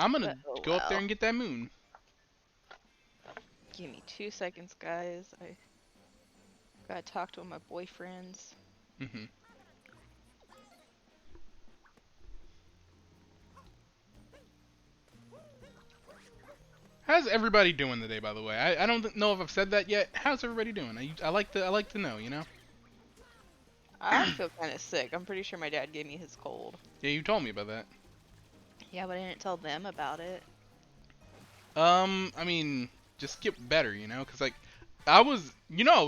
I'm But gonna oh go up there well. and get that moon. Give me 2 seconds, guys. I gotta talk to my boyfriends. Hmm. How's everybody doing today, by the way? I don't know if I've said that yet. How's everybody doing? I like to know, you know? I feel kind of sick. I'm pretty sure my dad gave me his cold. Yeah, you told me about that. Yeah, but I didn't tell them about it. I mean, just get better, you know? Cause like, I was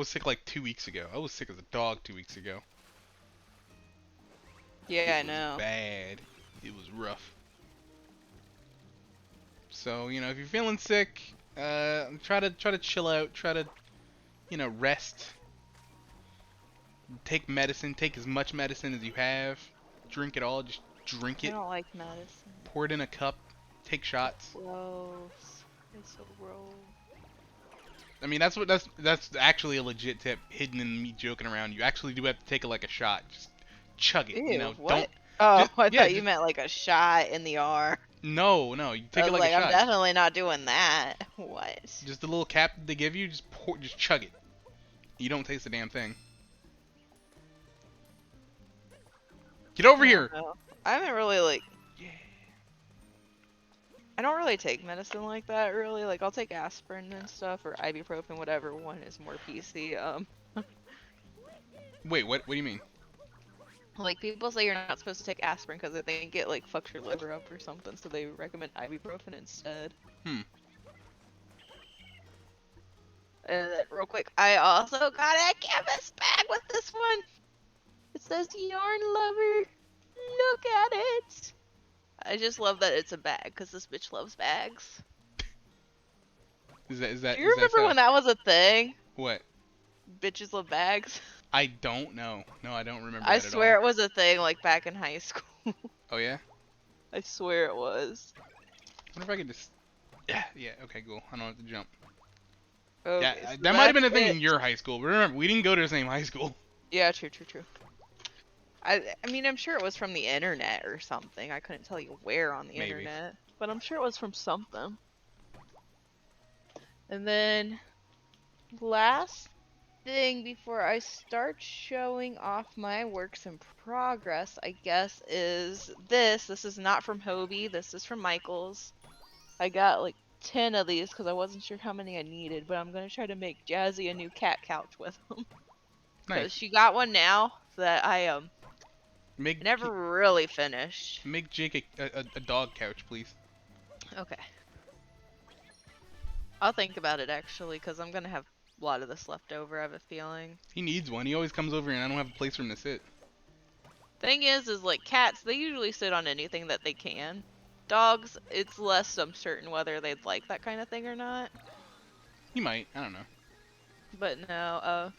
sick like 2 weeks ago. I was sick as a dog 2 weeks ago. Yeah, It I was know. bad. It was rough. So, if you're feeling sick, try to chill out. Try to, rest. Take medicine. Take as much medicine as you have. Drink it all. Just drink I it. don't like medicine. Pour it in a cup. Take shots. Gross. It's so gross. I mean, that's actually a legit tip, hidden in me joking around. You actually do have to take like a shot. Just chug it. Ew, Don't what? Oh, just I yeah, thought you just meant like a shot in the arm. no. You I take it was like a like, I'm shot. definitely not doing that. What? Just the little cap that they give you. Just chug it. You don't taste a damn thing. Get over I don't here. know. I haven't really like. Yeah. I don't really take medicine like that. Really, like I'll take aspirin and stuff or ibuprofen, whatever one is more PC. Wait, what? What do you mean? Like people say you're not supposed to take aspirin because they think it like fucks your liver up or something, so they recommend ibuprofen instead. Hmm. And then real quick, I also got a canvas bag with this one. It says yarn lover. Look at it. I just love that it's a bag because this bitch loves bags. Is that is that Do you is that remember so? when that was a thing? What? Bitches love bags. I don't know. No, I don't remember I that at all. swear it was a thing like back in high school. Oh yeah. I swear it was. I wonder if I could just. Yeah. Yeah. Okay. Cool. I don't have to jump. Yeah. Okay, so That might have that's been a thing it. in your high school. But remember, we didn't go to the same high school. Yeah, true, true, true. I mean, I'm sure it was from the internet or something. I couldn't tell you where on the Maybe. internet, but I'm sure it was from something. And then last thing before I start showing off my works in progress, I guess, is this. This is not from Hobie. This is from Michael's. I got like 10 of these because I wasn't sure how many I needed, but I'm going to try to make Jazzy a new cat couch with them. Because Nice. she got one now that I Make never really finished. make Jake a dog couch, please. Okay. I'll think about it actually, because I'm going to have a lot of this left over, I have a feeling. He needs one. He always comes over and I don't have a place for him to sit. Thing is like cats, they usually sit on anything that they can. Dogs, it's less uncertain whether they'd like that kind of thing or not. He might. I don't know. But no,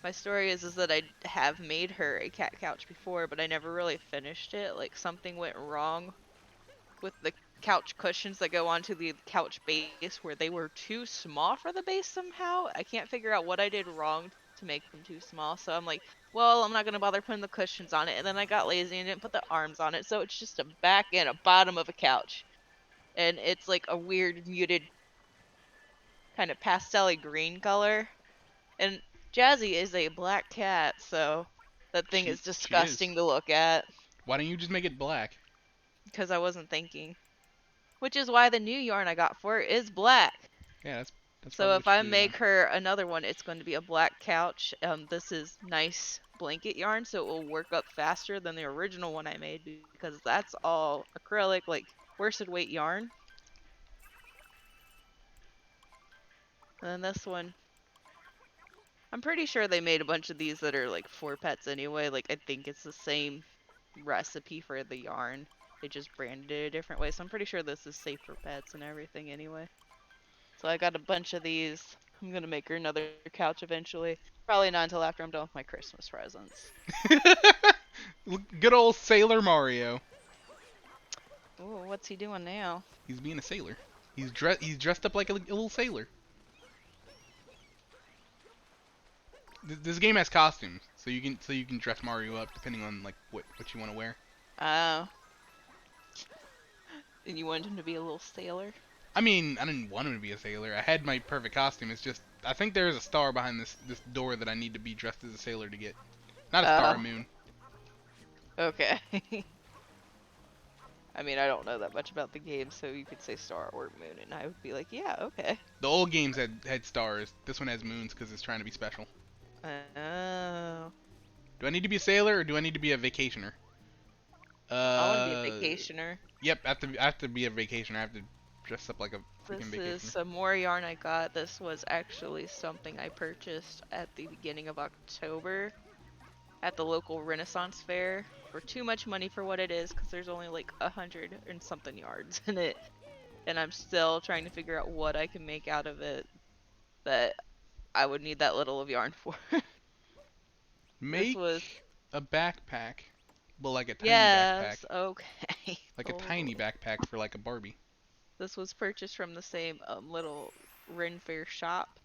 my story is that I have made her a cat couch before, but I never really finished it. Like something went wrong with the couch cushions that go onto the couch base where they were too small for the base somehow. I can't figure out what I did wrong to make them too small. So I'm like, well, I'm not going to bother putting the cushions on it. And then I got lazy and didn't put the arms on it. So it's just a back and a bottom of a couch. And it's like a weird muted kind of pastel green color. And Jazzy is a black cat, so that thing is She is. disgusting to look at Why don't you just make it black? because I wasn't thinking. Which is why the new yarn I got for it is black. Yeah, that's So probably if what I you do then. make her another one, it's going to be a black couch. This is nice blanket yarn, so it will work up faster than the original one I made because that's all acrylic, like worsted weight yarn. And then this one, I'm pretty sure they made a bunch of these that are like for pets anyway. Like I think it's the same recipe for the yarn. They just branded it a different way. So I'm pretty sure this is safe for pets and everything anyway. So I got a bunch of these. I'm gonna make her another couch eventually. Probably not until after I'm done with my Christmas presents. Good old Sailor Mario. Ooh, what's he doing now? He's being a sailor. He's dressed up like a little sailor. This game has costumes, so you can dress Mario up depending on like what you want to wear. Oh. And you wanted him to be a little sailor? I mean, I didn't want him to be a sailor. I had my perfect costume. It's just I think there's a star behind this door that I need to be dressed as a sailor to get. Not a star, a Oh, moon. okay. I mean, I don't know that much about the game, so you could say star or moon, and I would be like, yeah, okay. The old games had stars. This one has moons because it's trying to be special. Oh, Do I need to be a sailor or do I need to be a vacationer? I want to be a Uh, vacationer. yep. I have to be a vacationer. I have to dress up like a freaking This is vacationer. some more yarn I got. This was actually something I purchased at the beginning of October at the local Renaissance fair for too much money for what it is, because there's only like 100 and something yards in it, and I'm still trying to figure out what I can make out of it that I would need that little of yarn for. This was Make a backpack, but like a tiny backpack, yes, okay. like a tiny Totally. backpack for like a Barbie. This was purchased from the same little Ren Fair shop.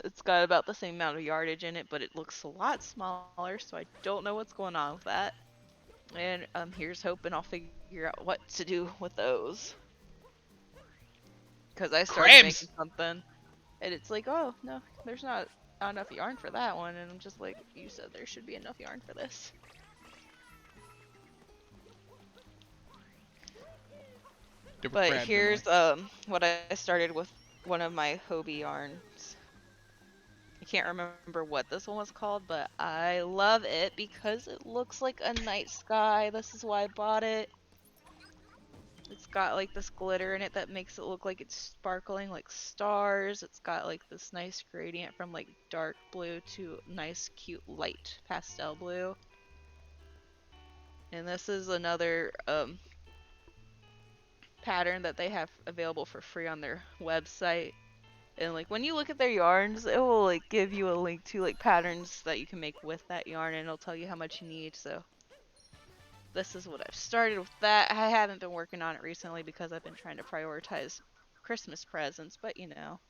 It's got about the same amount of yardage in it, but it looks a lot smaller, so I don't know what's going on with that. And here's hoping I'll figure out what to do with those. Because I started Crabs. making something, and it's like, oh, no, there's not enough yarn for that one. And I'm just like, you said there should be enough yarn for this. Different But crabs anyway. here's what I started with one of my Hobie yarns. I can't remember what this one was called, but I love it because it looks like a night sky. This is why I bought it. It's got like this glitter in it that makes it look like it's sparkling like stars. It's got like this nice gradient from like dark blue to nice cute light pastel blue. And this is another pattern that they have available for free on their website. And like when you look at their yarns, it will like give you a link to like patterns that you can make with that yarn, and it'll tell you how much you need. So this is what I've started with that. I haven't been working on it recently because I've been trying to prioritize Christmas presents, but you know,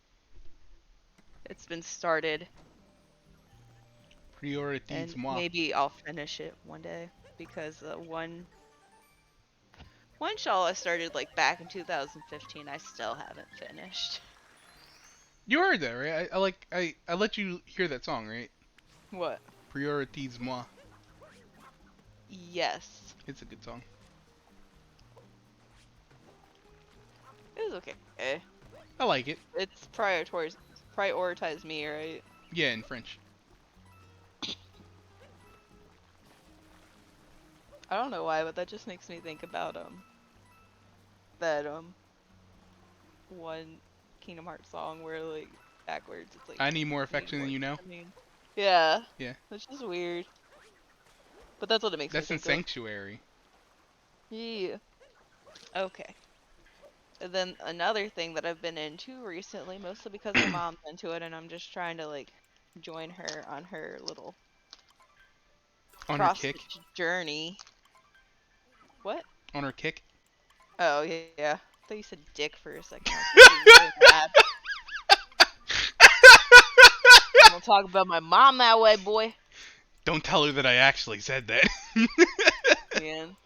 it's been started, Priorities and moi. maybe I'll finish it one day because one shawl I started like back in 2015, I still haven't finished. You heard that, right? I let you hear that song, right? What? Priorities moi. Yes. It's a good song. It was okay. I like it. It's prioritize me, right? Yeah, in French. I don't know why, but that just makes me think about that one Kingdom Hearts song where like backwards it's like I need more I need affection more than you know. I mean yeah. Yeah. It's just weird. But that's what it makes me That's in think of. Sanctuary. Yeah. Okay. And then another thing that I've been into recently, mostly because my mom's into it and I'm just trying to like join her on her little On her cross kick. stitch journey. What? On her kick. Oh yeah. I thought you said dick for a second. I was gonna be really mad. I'm gonna talk about my mom that way, boy. Don't tell her that I actually said that. Man,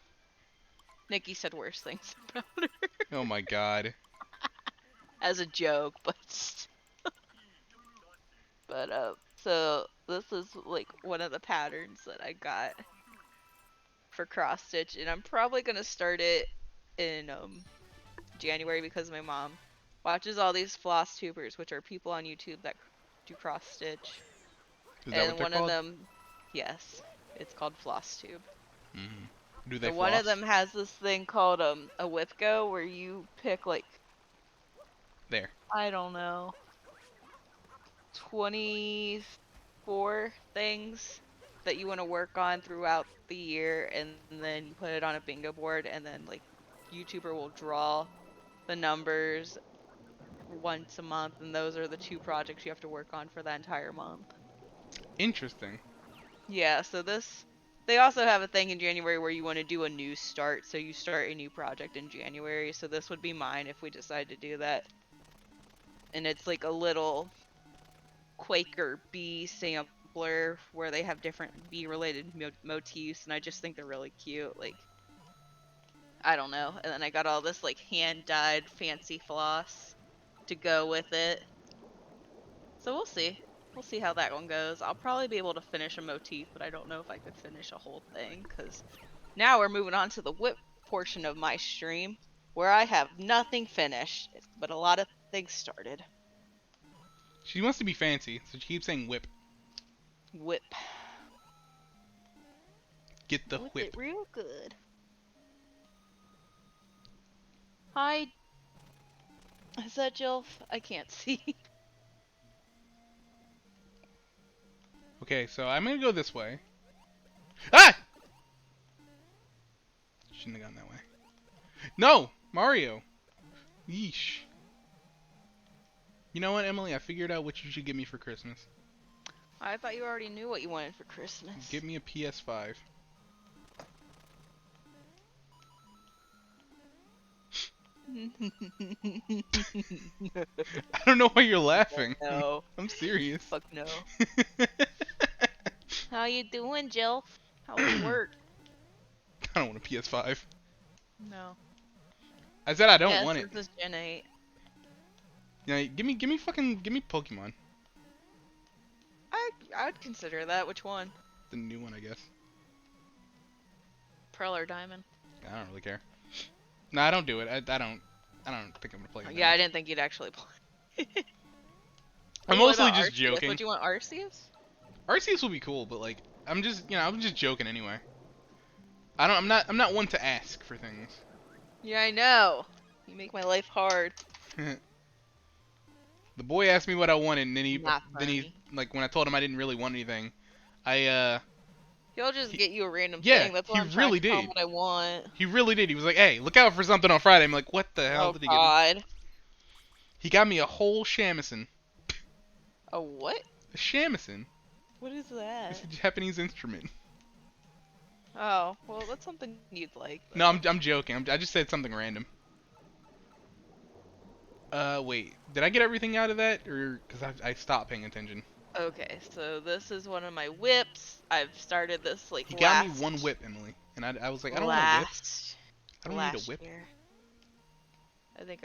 Nikki said worse things about her Oh my god. as a joke, but so this is like one of the patterns that I got for cross stitch, and I'm probably gonna start it in January because my mom watches all these floss tubers, which are people on YouTube that do cross stitch, Is that what and they're one of called? them, yes, it's called floss tube. Hmm. Do they So one of floss? them has this thing called a whip go where you pick like There. I don't know 24 things that you want to work on throughout the year, and then you put it on a bingo board, and then like YouTuber will draw the numbers once a month, and those are the two projects you have to work on for that entire month. Interesting. Yeah, so this they also have a thing in January where you want to do a new start, so you start a new project in January. So this would be mine if we decide to do that. And it's like a little Quaker bee sampler where they have different bee related motifs, and I just think they're really cute. Like I don't know. And then I got all this like hand-dyed fancy floss to go with it. So we'll see. We'll see how that one goes. I'll probably be able to finish a motif, but I don't know if I could finish a whole thing, because now we're moving on to the whip portion of my stream, where I have nothing finished, but a lot of things started. She wants to be fancy, so she keeps saying whip. Whip. Get the Whip it whip. real good. Hi. Is that Jilf? I can't see. Okay, so I'm gonna go this way. Ah! Shouldn't have gone that way. No! Mario! Yeesh. You know what, Emily? I figured out what you should give me for Christmas. I thought you already knew what you wanted for Christmas. Give me a PS5. I don't know why you're laughing. No. I'm serious. Fuck no. How you doing, Jill? How was work? I don't want a PS5. No. I said I don't Yes, want it. this is Gen 8. Yeah, give me Pokemon. I would consider that. Which one? The new one, I guess. Pearl or Diamond? I don't really care. No, I don't do it. I don't think I'm gonna play it. Yeah, I didn't think you'd actually play. I'm What mostly about just Arceus? joking. Would you want Arceus? Arceus will be cool, but like, I'm just joking anyway. I'm not one to ask for things. Yeah, I know. You make my life hard. The boy asked me what I wanted, and Not then he, funny. like, when I told him I didn't really want anything, I, He'll just get you a random yeah, thing. That's he what I'm trying really to tell him did. what I want. He really did. He was like, hey, look out for something on Friday. I'm like, what the hell Oh did he get me? God. He got me a whole shamisen. A what? A shamisen. What is It's that? a Japanese instrument. Oh, well, that's something you'd like. No, Though. I'm joking. I just said something random. Wait. Did I get everything out of that? Or, because I stopped paying attention. Okay, so this is one of my whips. I've started this like He got me one whip, Emily. And I was like, I don't want a whip. I don't need a whip. Year. I think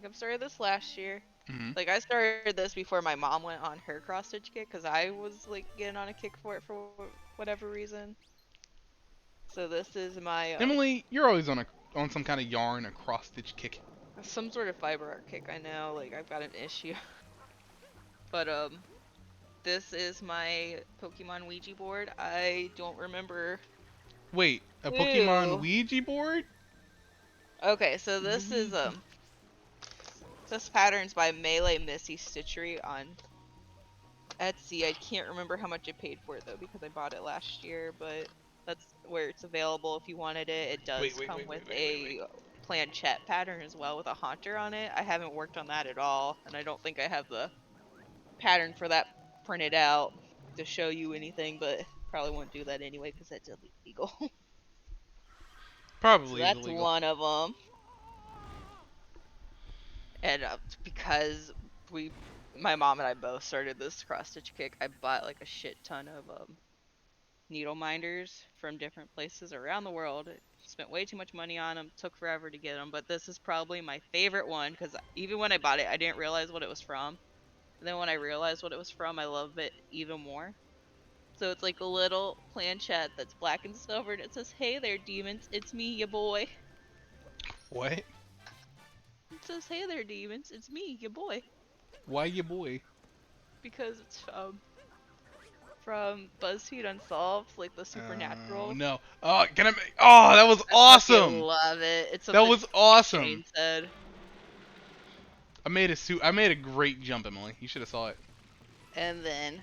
I've started this last year. Hmm. Like I started this before my mom went on her cross stitch kick because I was like getting on a kick for it for whatever reason. So this is my Emily, you're always on some kind of yarn, a cross stitch kick. some sort of fiber art kick. I know, like I've got an issue. But this is my Pokemon Ouija board. I don't remember. Wait, a Ew. Pokemon Ouija board? Okay, so this is this pattern's by Melee Missy Stitchery on Etsy. I can't remember how much I paid for it though because I bought it last year, but that's where it's available if you wanted it. It does come with a planchette pattern as well with a haunter on it. I haven't worked on that at all, and I don't think I have the pattern for that printed out to show you anything, but probably won't do that anyway because that's illegal. So Probably is that's illegal. one of them. And because my mom and I both started this cross stitch kick, I bought like a shit ton of needle minders from different places around the world. Spent way too much money on them, took forever to get them, but this is probably my favorite one because even when I bought it, I didn't realize what it was from. And then when I realized what it was from, I love it even more. So it's like a little planchette that's black and silver, and it says, "Hey there, demons, it's me, ya boy." What? It says, "Hey there, demons, it's me, ya boy." Why you boy? Because it's from BuzzFeed Unsolved, like the supernatural. Oh, no. Oh, oh, that was I awesome! love it. It's That something was awesome! Shane said. I made a great jump, Emily. You should have saw it. And then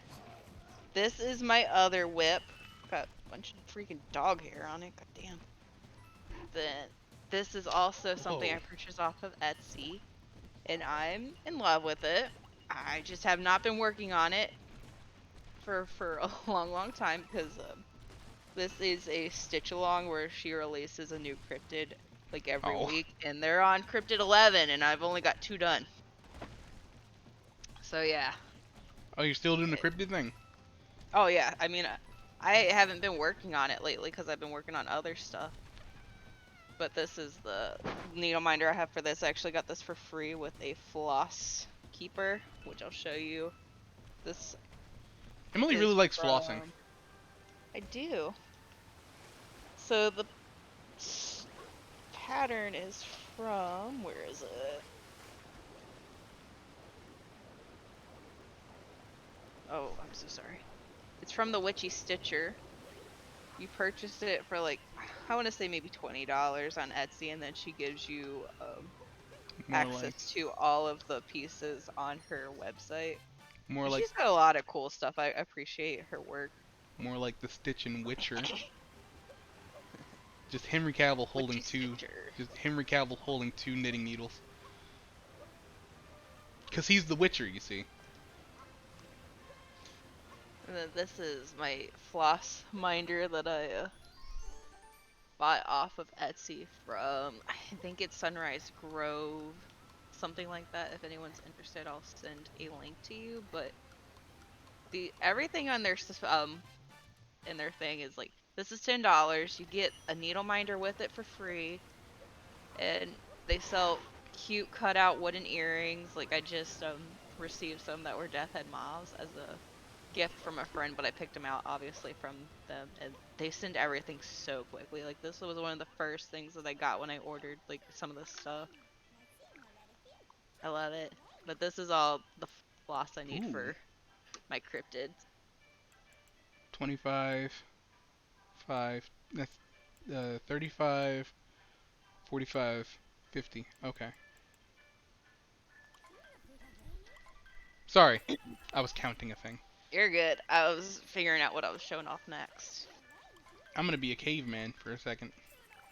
this is my other whip. Got a bunch of freaking dog hair on it. God damn. Then this is also something Whoa. I purchased off of Etsy, and I'm in love with it. I just have not been working on it for a long time because this is a stitch along where she releases a new cryptid like every week, and they're on cryptid 11, and I've only got 2 done. So yeah. Oh, you're still doing the cryptid thing? Oh yeah. I mean, I haven't been working on it lately because I've been working on other stuff. But this is the needle minder I have for this. I actually got this for free with a floss keeper, which I'll show you. This Emily really is likes flossing. from. I do. So the pattern is from. Where is it? Oh, I'm so sorry. It's from the Witchy Stitcher. You purchased it for like, I want to say maybe $20 on Etsy, and then she gives you More like, access to all of the pieces on her website. more And like, she's got a lot of cool stuff. I appreciate her work. more like the Stitch in Witcher. Just Henry Cavill holding Witchy two, Stitcher. just Henry Cavill holding two knitting needles. Cause he's the Witcher, you see. And then this is my floss minder that I bought off of Etsy from, I think it's Sunrise Grove, something like that. If anyone's interested, I'll send a link to you. But the everything on their in their thing is like, this is $10. You get a needle minder with it for free, and they sell cute cutout wooden earrings. Like I just received some that were Death Head Moths as a gift from a friend, but I picked them out obviously from them, and they send everything so quickly. Like this was one of the first things that I got when I ordered like some of this stuff. I love it. But this is all the floss I need Ooh, for my cryptids. 25, 5. That's 35, 45, 50. Okay. Sorry, I was counting a thing. You're good. I was figuring out what I was showing off next. I'm gonna be a caveman for a second.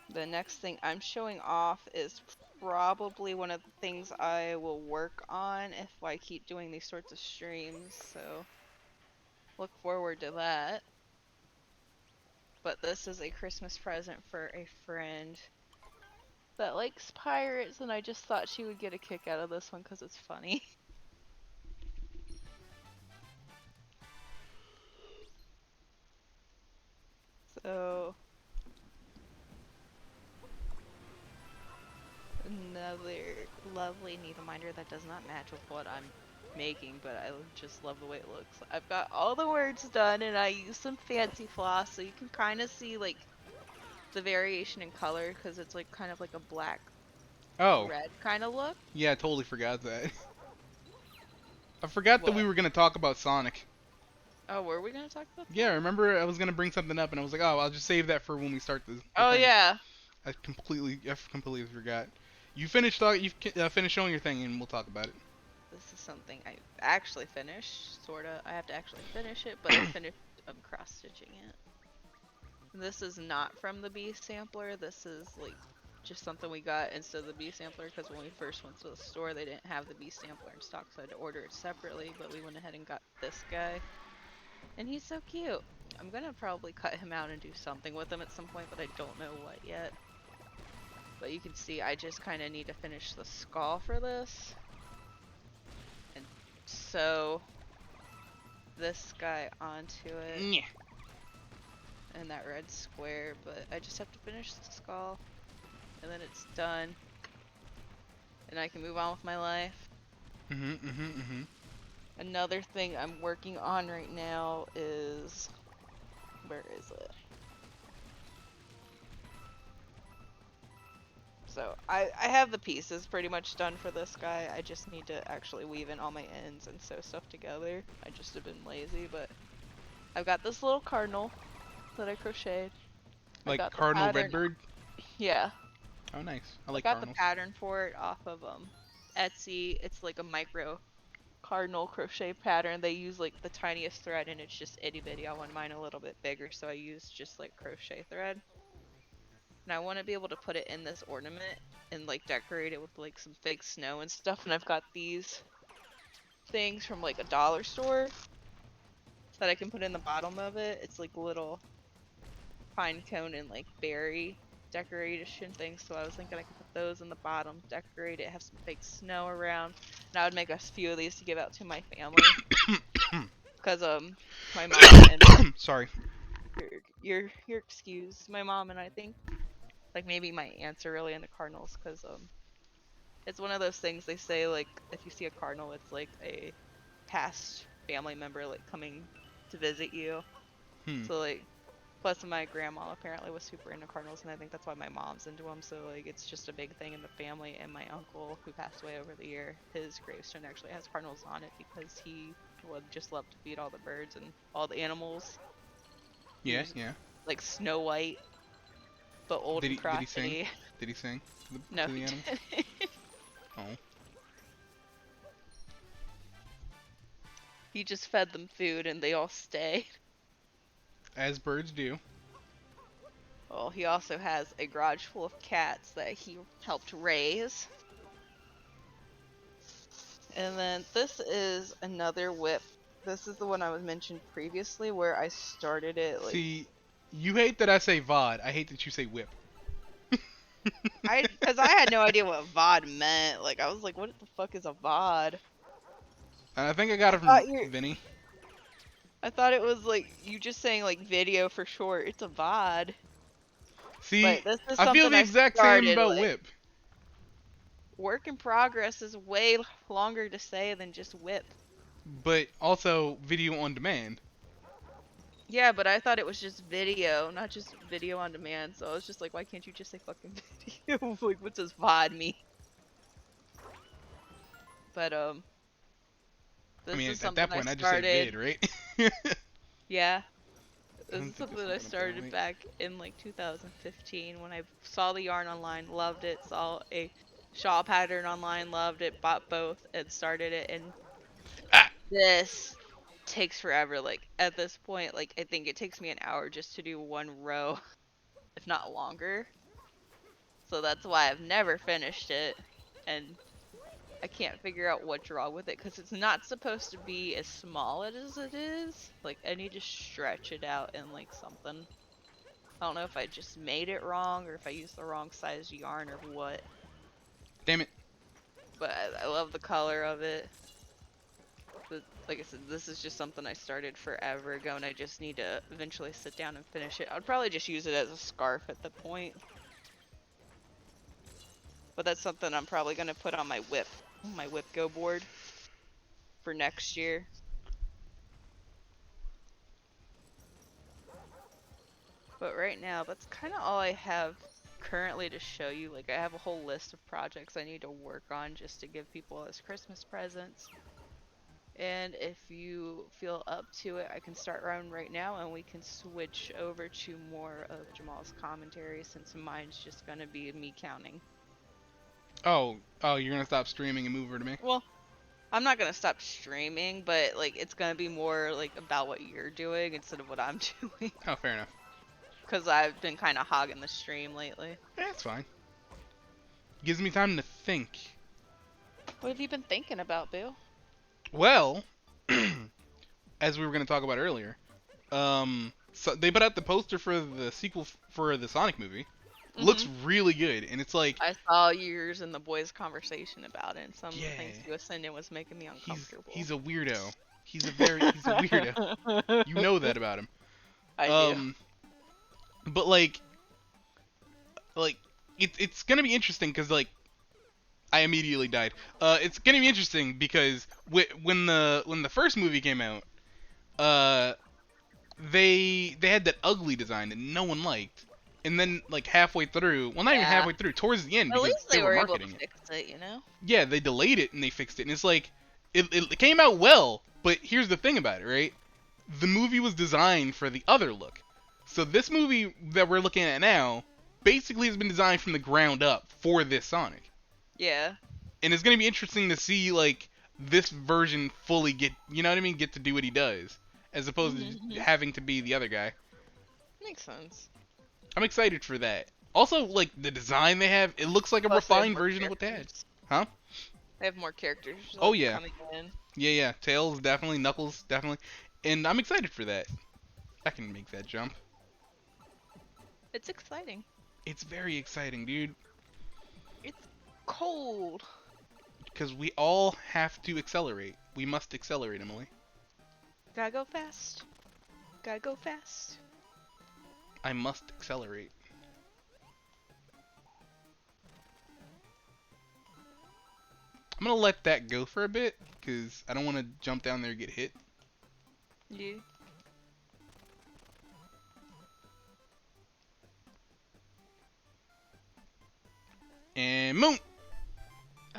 The next thing I'm showing off is probably one of the things I will work on if I keep doing these sorts of streams, so look forward to that. But this is a Christmas present for a friend that likes pirates, and I just thought she would get a kick out of this one because it's funny. So, another lovely needle minder that does not match with what I'm making, but I just love the way it looks. I've got all the words done, and I use some fancy floss, so you can kind of see like the variation in color because it's like kind of like a black Oh, red kind of look. yeah, I totally forgot that. I forgot that we What? were gonna talk about Sonic. Oh, were we gonna talk about Yeah, that? remember I was gonna bring something up, and I was like, oh, I'll just save that for when we start the Oh thing. yeah. I completely forgot. You finished finished showing your thing, and we'll talk about it. This is something I actually finished, sorta. I have to actually finish it, but I finished cross stitching it. This is not from the bee sampler. This is like just something we got instead of the bee sampler because when we first went to the store, they didn't have the bee sampler in stock, so I had to order it separately. But we went ahead and got this guy, and he's so cute. I'm gonna probably cut him out and do something with him at some point, but I don't know what yet. But you can see I just kind of need to finish the skull for this. And sew this guy onto it Yeah. and that red square, but I just have to finish the skull and then it's done and I can move on with my life. Another thing I'm working on right now is, where is it? So I have the pieces pretty much done for this guy. I just need to actually weave in all my ends and sew stuff together. I just have been lazy, but I've got this little cardinal that I crocheted. I Like got the Cardinal pattern. Redbird. Yeah, Oh, nice. I I like got the cardinals. pattern for it off of Etsy. It's like a micro cardinal crochet pattern. They use like the tiniest thread and it's just itty bitty. I want mine a little bit bigger, so I use just like crochet thread. And I want to be able to put it in this ornament and like decorate it with like some fake snow and stuff. And I've got these things from like a dollar store that I can put in the bottom of it. It's like little pine cone and like berry decoration things. So I was thinking I could put those in the bottom, decorate it, have some fake snow around. And I would make a few of these to give out to my family. Cause my mom and Sorry. your excuse, my mom and I think Like maybe my aunts are really into cardinals because it's one of those things they say like if you see a cardinal, it's like a past family member like coming to visit you. Hmm. So like plus my grandma apparently was super into cardinals, and I think that's why my mom's into them. So like it's just a big thing in the family. And my uncle, who passed away over the year, his gravestone actually has cardinals on it because he would just love to feed all the birds and all the animals. He Yeah, was yeah. like Snow White, but old and Did he sing? crotchety. Did he sing No, to he the animals? didn't. Oh, He just fed them food and they all stayed. as birds do. Well, he also has a garage full of cats that he helped raise. And then this is another whip. This is the one I was mentioned previously where I started it like See, you hate that I say VOD. I hate that you say whip. cuz I had no idea what VOD meant. Like I was like what the fuck is a VOD? And I think I got I it from thought you Vinny. I thought it was like you just saying like video for short. It's a VOD. See, But this is I feel something the I exact same started about like whip. work in progress is way longer to say than just whip. But also video on demand. Yeah, but I thought it was just video, not just video on demand. So I was just like, why can't you just say fucking video? Like, what does VOD mean? But I this mean, is at something that I point, I just say vid, started. right? Yeah, I this don't is think there's something I something about started link. back in like 2015 when I saw the yarn online, loved it. Saw a shawl pattern online, loved it. Bought both and started it. And Ah, this takes forever. Like at this point, like I think it takes me an hour just to do one row, if not longer. So that's why I've never finished it. And I can't figure out what's wrong with it because it's not supposed to be as small as it is. Like I need to stretch it out in like something. I don't know if I just made it wrong or if I used the wrong size yarn or what. damn it. But I love the color of it. But like I said, this is just something I started forever ago, and I just need to eventually sit down and finish it. I'd probably just use it as a scarf at the point. But that's something I'm probably gonna put on my whip go board for next year. But right now, that's kind of all I have currently to show you. Like, I have a whole list of projects I need to work on just to give people as Christmas presents. And if you feel up to it, I can start running right now and we can switch over to more of Jamal's commentary since mine's just gonna be me counting. Oh, you're gonna stop streaming and move over to me? Well, I'm not gonna stop streaming, but like it's gonna be more like about what you're doing instead of what I'm doing. Oh, fair enough. Because I've been kind of hogging the stream lately. Yeah, it's fine. Gives me time to think. What have you been thinking about, Bill? Well, as we were gonna talk about earlier, so they put out the poster for the sequel for the Sonic movie. Looks Hmm. really good, and it's like, I saw yours and the boys' conversation about it, and some of the yeah, things you were sending was making me he's uncomfortable. a weirdo. He's a weirdo. You know that about him. I do. Um, but like it's gonna be interesting because like I immediately died. It's gonna be interesting because when the first movie came out, uh, they had that ugly design that no one liked, and then like halfway through, well, not even Yeah. halfway through, towards the end At because least they they were were able to marketing it. fix it, you know? Yeah, they delayed it and they fixed it, and it's like it came out well, but here's the thing about it, right? The movie was designed for the other look. So this movie that we're looking at now basically has been designed from the ground up for this Sonic. Yeah. And it's going to be interesting to see like this version fully get, you know what I mean, get to do what he does as opposed to just Hmm. having to be the other guy. Makes sense. I'm excited for that. Also, like the design they have, it looks like a Plus, they have refined more version of what they had. characters. Huh? They have more characters Oh like yeah. coming in. Yeah, yeah. Tails definitely, Knuckles definitely. And I'm excited for that. I can make that jump. It's exciting. It's very exciting, dude. It's cold. Because we all have to accelerate. We must accelerate, Emily. Gotta go fast. Gotta go fast. I must accelerate. I'm gonna let that go for a bit because I don't want to jump down there and get hit. Yeah. And moon.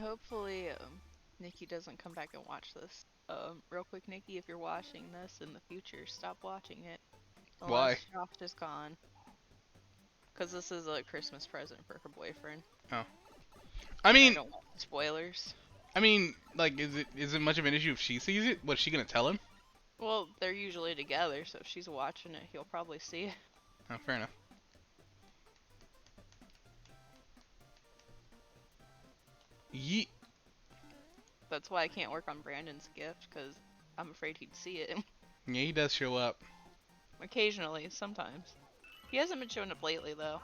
Hopefully, Nikki doesn't come back and watch this. Real quick, Nikki, if you're watching this in the future, stop watching it. Why? Unless Josh is gone. Because this is a Christmas present for her boyfriend. Oh. I And I mean, don't want spoilers. like, is it much of an issue if she sees it? What's she gonna tell him? Well, they're usually together, so if she's watching it, he'll probably see it. Oh, fair enough. Yeet. That's why I can't work on Brandon's gift, because I'm afraid he'd see it. Yeah, he does show up. Occasionally, sometimes. He hasn't been showing up lately, though.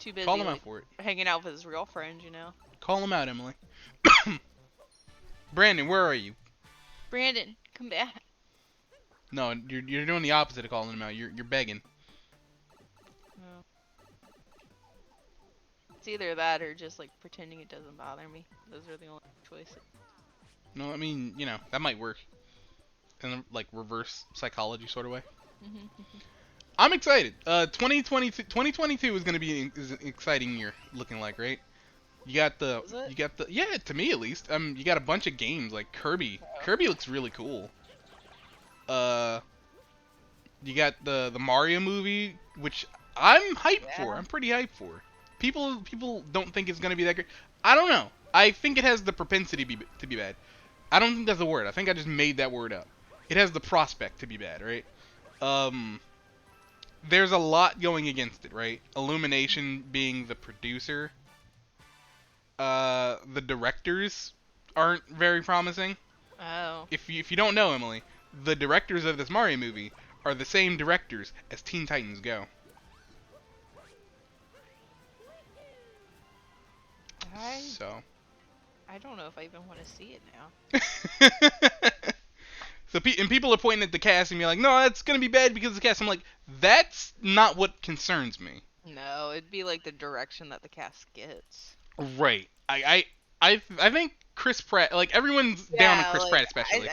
Too busy, Call him out like, for it. hanging out with his real friends, you know? Call him out, Emily. Brandon, where are you? Brandon, come back. No, you're doing the opposite of calling him out. You're begging. Oh. It's either that or just, like, pretending it doesn't bother me. Those are the only choices. No, that might work. In a, like, reverse psychology sort of way. I'm excited. 2022 is gonna be an exciting year, looking like, right? Is it? Yeah, to me at least. You got a bunch of games like Kirby. Kirby looks really cool. Uh, you got the Mario movie, which I'm hyped for. Yeah. I'm pretty hyped for. People don't think it's gonna be that great. I don't know. I think it has the propensity to be bad. I don't think that's the word. I think I just made that word up. It has the prospect to be bad, right? Um, there's a lot going against it, right? Illumination being the producer. The directors aren't very promising. Oh. If you don't know, Emily, the directors of this Mario movie are the same directors as Teen Titans Go. So. I don't know if I even want to see it now. So people are pointing at the cast and be like, no, it's gonna be bad because of the cast. I'm like, that's not what concerns me. No, it'd be like the direction that the cast gets. Right. I think Chris Pratt, like everyone's down on Chris Pratt especially.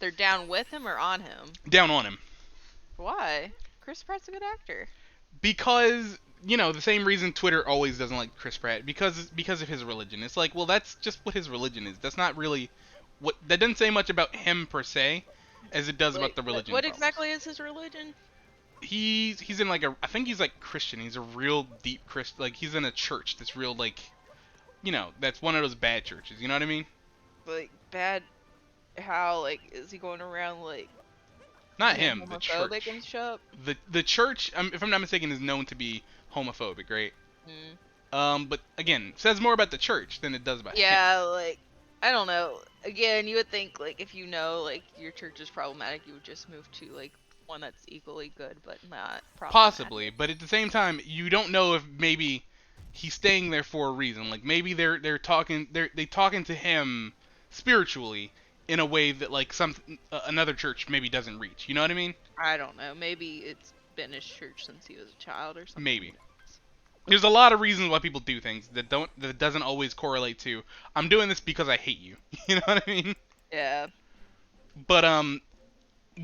They're down with him or on him? Down on him. Why? Chris Pratt's a good actor. Because the same reason Twitter always doesn't like Chris Pratt because of his religion. It's like, well, that's just what his religion is. That's not really that doesn't say much about him per se as it does about the religion. What exactly is his religion? He's in like I think he's like Christian. He's a real deep Christian. Like he's in a church that's real like that's one of those bad churches. You know what I mean? Like bad. How like is he going around like? Not him. The church. And stuff? The church, if I'm not mistaken, is known to be homophobic, right? But again, says more about the church than it does about him. Yeah, like I don't know. Again, you would think like if like your church is problematic, you would just move to like one that's equally good but not problematic. Possibly, but at the same time, you don't know if maybe he's staying there for a reason. Like maybe they're talking to him spiritually in a way that like another church maybe doesn't reach. You know what I mean? I don't know. Maybe it's been his church since he was a child or something. Maybe. There's a lot of reasons why people do things that doesn't always correlate to I'm doing this because I hate you. You know what I mean? Yeah. But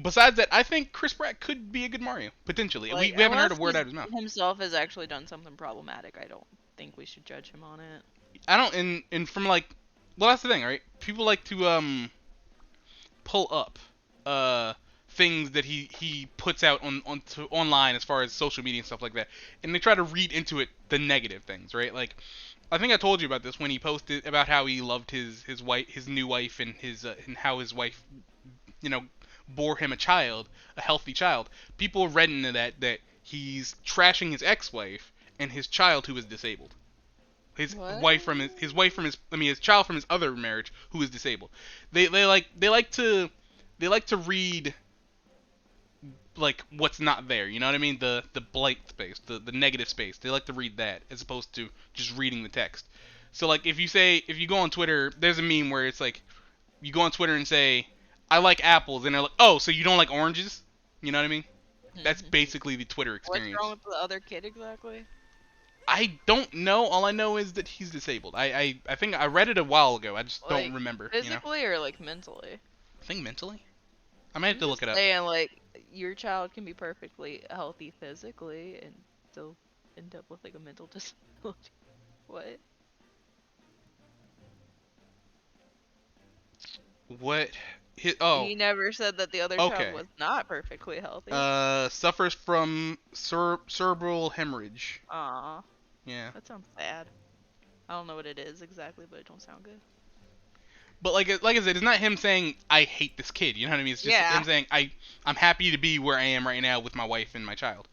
besides that, I think Chris Pratt could be a good Mario potentially. Like, we haven't heard a word out of his mouth. Himself has actually done something problematic. I don't think we should judge him on it. I don't and from like well that's the thing, right? People like to pull up things that he puts out online as far as social media and stuff like that, and they try to read into it the negative things, right? Like I think I told you about this when he posted about how he loved his new wife and and how his wife bore him a healthy child. People read into that he's trashing his ex-wife and his child who is disabled. His wife from his child from his other marriage who is disabled. They like to read like what's not there, you know what I mean? The blank space, the negative space. They like to read that as opposed to just reading the text. So like if you go on Twitter, there's a meme where it's like you go on Twitter and say I like apples, and they're like, oh, so you don't like oranges? You know what I mean? That's basically the Twitter experience. What's wrong with the other kid exactly? I don't know. All I know is that he's disabled. I think I read it a while ago. I just don't Like remember. You know. physically or like mentally? I think mentally. I might have I'm to look just it up. saying, like, your child can be perfectly healthy physically and still end up with like a mental disability. What? What? Oh, He never said that the other child okay. was not perfectly healthy. Suffers from cerebral hemorrhage. Aw, Yeah. that sounds sad. I don't know what it is exactly, but it don't sound good. But like I said, it's not him saying I hate this kid. You know what I mean? It's just him Yeah. saying I'm happy to be where I am right now with my wife and my child.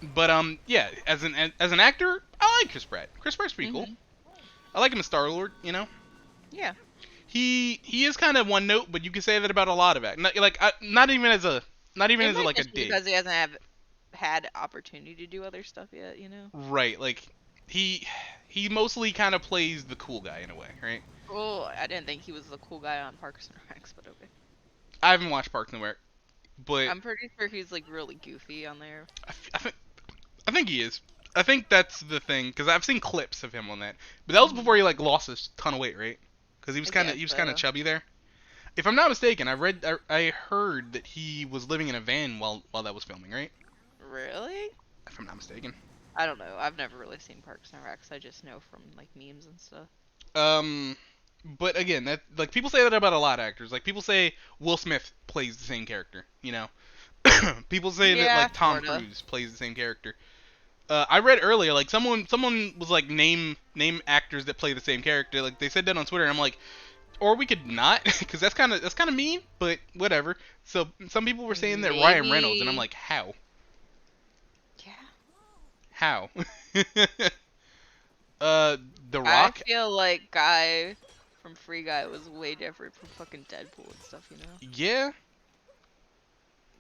But yeah, as an actor, I like Chris Pratt. Chris Pratt's pretty cool. Mhm. I like him as Star Lord. You know, Yeah. he is kind of one note, but you can say that about a lot of act. Not even as a It might like a just be dig. because he hasn't have had opportunity to do other stuff yet, you know? Right, like he he mostly kind of plays the cool guy in a way, right? Oh, I didn't think he was the cool guy on Parks and Recs, but okay. I haven't watched Parks and Rec, but I'm pretty sure he's like really goofy on there. I think he is. I think that's the thing because I've seen clips of him on that, but that was before Mhm. he like lost a ton of weight, right? Because I guess he was kind of so. chubby there. If I'm not mistaken, I heard that he was living in a van while that was filming, right? Really? If I'm not mistaken. I don't know. I've never really seen Parks and Recs. I just know from like memes and stuff. Um, but again, that like people say that about a lot of actors. Like people say Will Smith plays the same character. You know, people say that Yeah, like Tom sorta. Cruise plays the same character. I read earlier like someone was like name actors that play the same character. Like they said that on Twitter, and I'm like, or we could not, because that's kind of mean, but whatever. So some people were saying that Ryan Reynolds, and I'm Maybe. like, how? Yeah. How? uh, The I Rock. feel like Guy from Free Guy was way different from fucking Deadpool and stuff, you know? Yeah,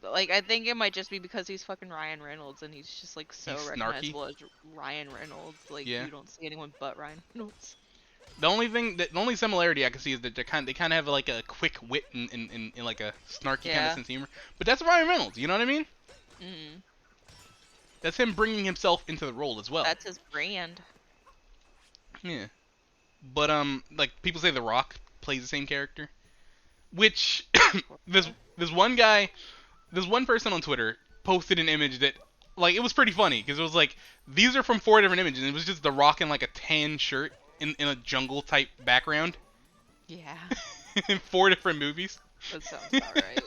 Like, I think it might just be because he's fucking Ryan Reynolds and he's just like he's so snarky. recognizable as Ryan Reynolds. Like, Yeah. you don't see anyone but Ryan Reynolds. The only similarity I can see is that they kind of have like a quick wit and like a snarky kind of Yeah. sense of humor. But that's Ryan Reynolds. You know what I mean? Mm. That's him bringing himself into the role as well. That's his brand. Yeah. But like people say The Rock plays the same character, which this this one guy, this one person on Twitter posted an image that like it was pretty funny because it was like these are from four different images. And it was just The Rock in like a tan shirt in a jungle type background Yeah. in four different movies. That sounds about right.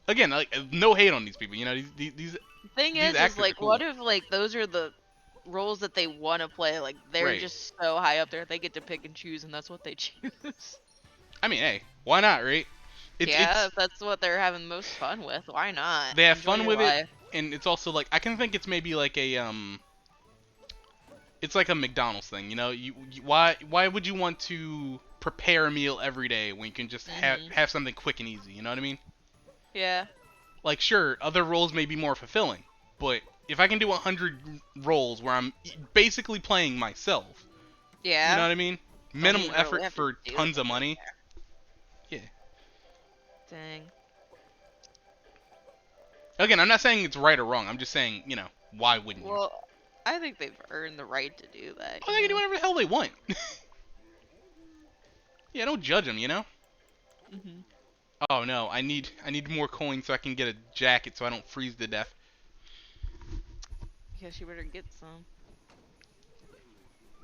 Again, like no hate on these people. You know, Thing these is actors are like, what cool. if like those are the roles that they want to play? Like, they're Right. just so high up there, they get to pick and choose, and that's what they choose. I mean, hey, why not, right? Yeah, It's if that's what they're having most fun with, why not? they have Enjoy fun your with it, life. and it's also like I can think it's maybe like it's like a McDonald's thing. You know, why would you want to prepare a meal every day when you can just Mhm. have something quick and easy? You know what I mean? Yeah. Like sure, other roles may be more fulfilling, but if I can do 100 roles where I'm basically playing myself, you know Yeah. what I mean? Don't Minimal even really effort have to for do tons of anything. money. Yeah. Dang. Again, I'm not saying it's right or wrong. I'm just saying, why wouldn't you? Well, I think they've earned the right to do that, Oh, you they can do know? whatever the hell they want. Yeah, don't judge them, you know? Mhm. Oh no, I need more coins so I can get a jacket so I don't freeze to death. Guess you better get some.